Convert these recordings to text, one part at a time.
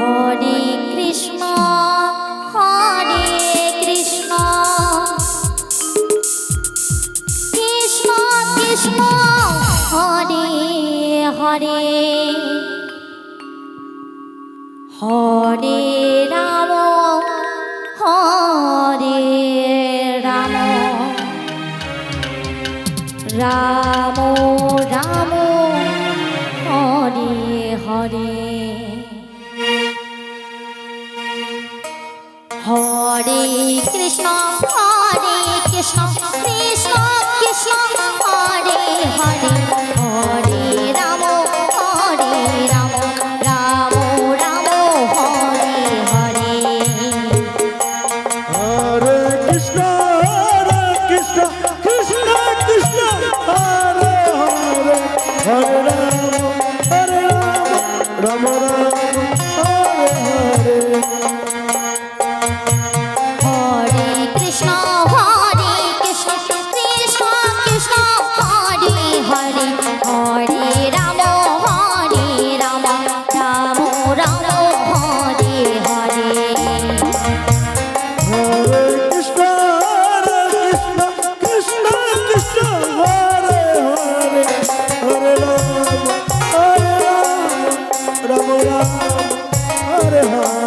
Hare Krishna Krishna Krishna Hare Hare Hare Ram Ram Ram Hare Hare Hare Krishna Krishna Krishna Hare Hare Hare Ram Ram Ram Hare Hare Hare Krishna Krishna Krishna Hare Hare Hare Ram Hare Hare Hare Krishna Krishna Krishna Hare Hare Hare Ram Ram Ram Hare Hare Hare Krishna Krishna Krishna Hare Hare Hare Ram Hare Hare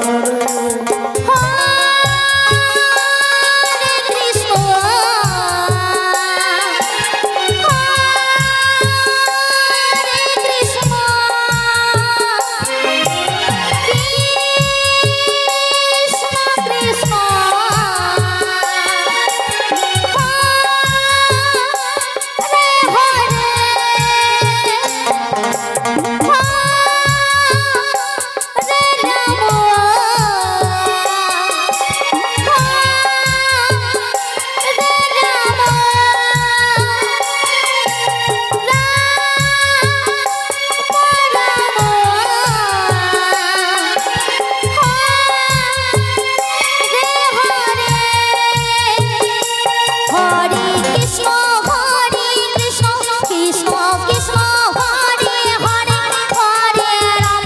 Krishna Krishna Hare Hare Hare Ram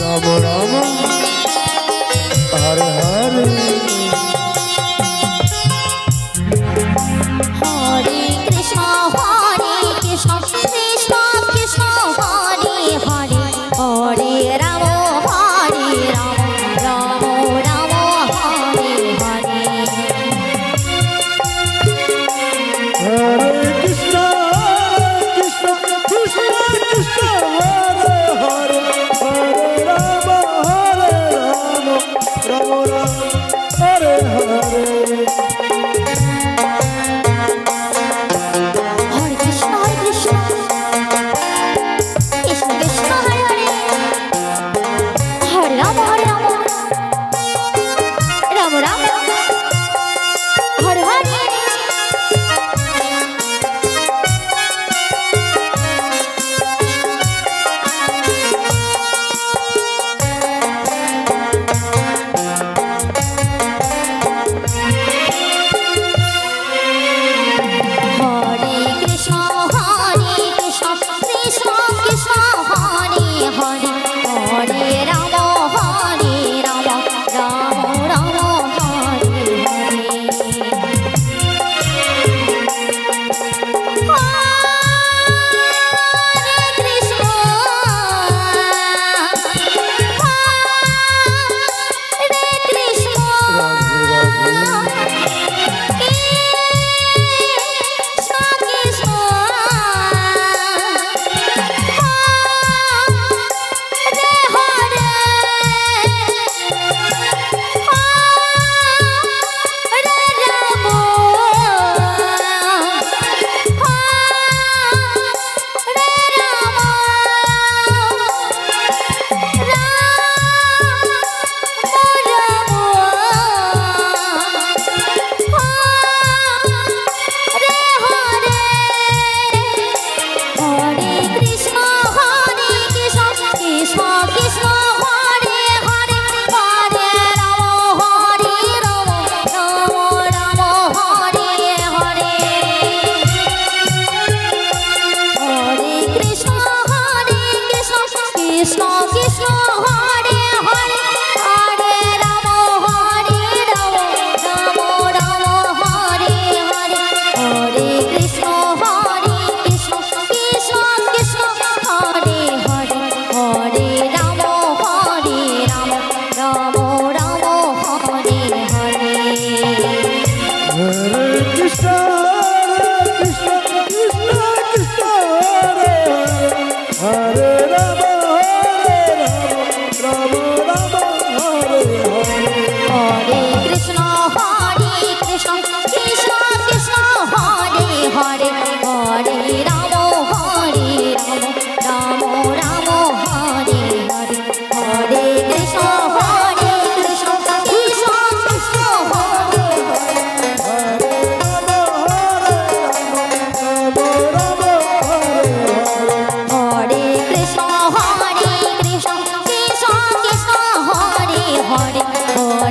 Ram Ram Hare Hare Hare Krishna Krishna Krishna Krishna Hare Hare Hare Ram Ram Ram Hare Hare Hare Krishna Krishna Krishna Krishna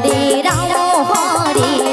Hare Ram Hare